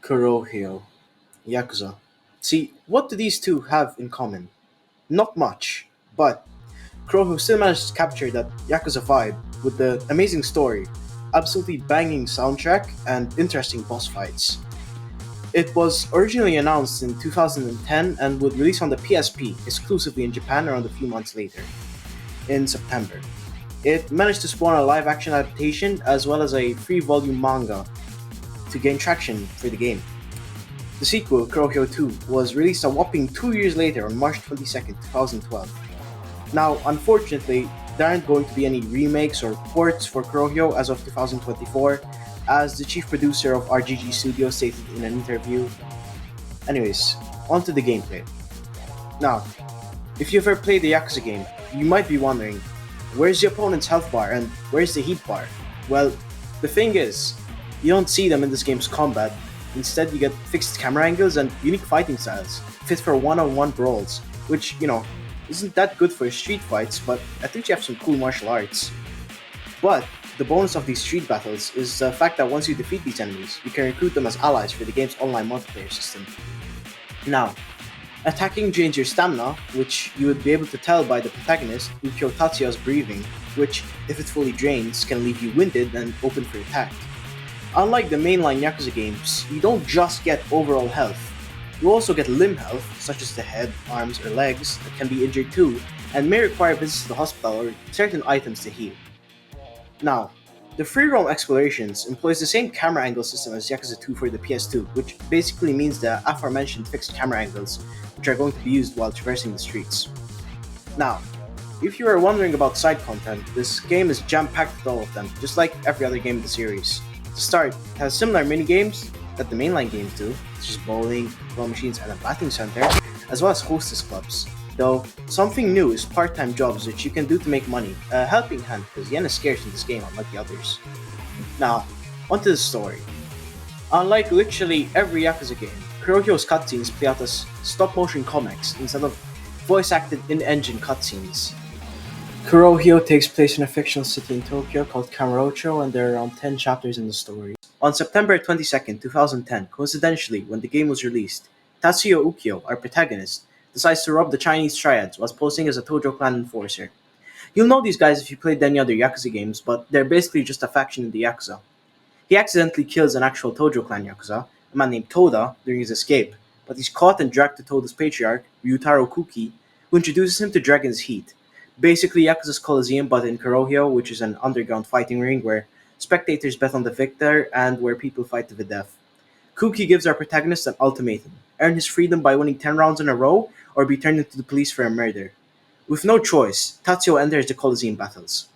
KUROHYou, Yakuza. See, what do these two have in common? Not much, but KUROHYou still managed to capture that Yakuza vibe with the amazing story, absolutely banging soundtrack, and interesting boss fights. It was originally announced in 2010 and would release on the PSP exclusively in Japan around a few months later, in September. It managed to spawn a live action adaptation as well as a free volume manga to gain traction for the game. The sequel, KUROHYou 2, was released a whopping 2 years later on March 22nd, 2012. Now, unfortunately, there aren't going to be any remakes or ports for KUROHYou as of 2024, as the chief producer of RGG Studio stated in an interview. Anyways, onto the gameplay. Now, if you've ever played the Yakuza game, you might be wondering, where's the opponent's health bar and where's the heat bar? Well, the thing is, you don't see them in this game's combat. Instead, you get fixed camera angles and unique fighting styles, fit for one-on-one brawls, which, isn't that good for street fights, but at least you have some cool martial arts. But the bonus of these street battles is the fact that once you defeat these enemies, you can recruit them as allies for the game's online multiplayer system. Now, attacking drains your stamina, which you would be able to tell by the protagonist, Ukyo Tatsuya's breathing, which, if it fully drains, can leave you winded and open for attack. Unlike the mainline Yakuza games, you don't just get overall health. You also get limb health, such as the head, arms, or legs, that can be injured too, and may require visits to the hospital or certain items to heal. Now, the free roam explorations employs the same camera angle system as Yakuza 2 for the PS2, which basically means the aforementioned fixed camera angles, which are going to be used while traversing the streets. Now, if you are wondering about side content, this game is jam-packed with all of them, just like every other game in the series. To start, it has similar mini-games that the mainline games do, such as bowling, claw machines, and a batting center, as well as hostess clubs. Though, something new is part-time jobs which you can do to make money, a helping hand because yen is scarce in this game unlike the others. Now, onto the story. Unlike literally every Yakuza game, KUROHYou's cutscenes play out as stop-motion comics instead of voice-acted in-engine cutscenes. KUROHYou takes place in a fictional city in Tokyo called Kamurocho, and there are around 10 chapters in the story. On September 22nd, 2010, coincidentally, when the game was released, Tatsuya Ukyo, our protagonist, decides to rob the Chinese triads while posing as a Tojo clan enforcer. You'll know these guys if you played any other Yakuza games, but they're basically just a faction in the Yakuza. He accidentally kills an actual Tojo clan Yakuza, a man named Toda, during his escape, but he's caught and dragged to Toda's patriarch, Ryutaro Kuki, who introduces him to Dragon's Heat. Basically Yakuza's Coliseum, but in KUROHYou, which is an underground fighting ring where spectators bet on the victor and where people fight to the death. Kuki gives our protagonist an ultimatum: earn his freedom by winning 10 rounds in a row, or be turned into the police for a murder. With no choice, Tatsuya enters the Coliseum battles.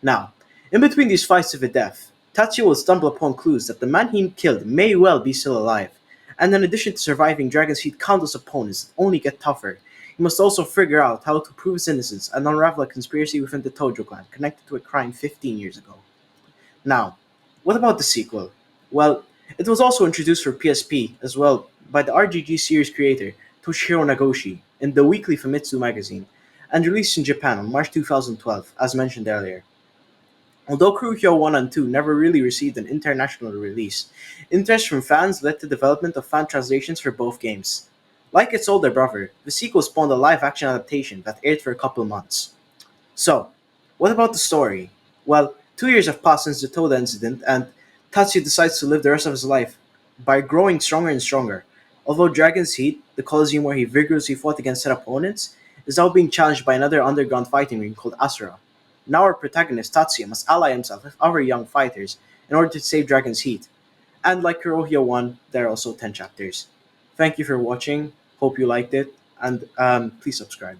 Now, in between these fights to the death, Tatsuya will stumble upon clues that the man he killed may well be still alive, and in addition to surviving Dragon's Heat countless opponents that only get tougher, he must also figure out how to prove his innocence and unravel a conspiracy within the Tojo clan connected to a crime 15 years ago. Now, what about the sequel? Well, it was also introduced for PSP as well by the RGG series creator Toshihiro Nagoshi in the weekly Famitsu magazine, and released in Japan on March 2012, as mentioned earlier. Although KUROHYou 1 and 2 never really received an international release, interest from fans led to development of fan translations for both games. Like its older brother, the sequel spawned a live-action adaptation that aired for a couple months. So, what about the story? Well, 2 years have passed since the Toda incident, and Tatsuya decides to live the rest of his life by growing stronger and stronger. Although Dragon's Heat, the Coliseum where he vigorously fought against set opponents, is now being challenged by another underground fighting ring called Asura. Now our protagonist Tatsuya must ally himself with other young fighters in order to save Dragon's Heat. And like KUROHYou 1, there are also 10 chapters. Thank you for watching, hope you liked it, and please subscribe.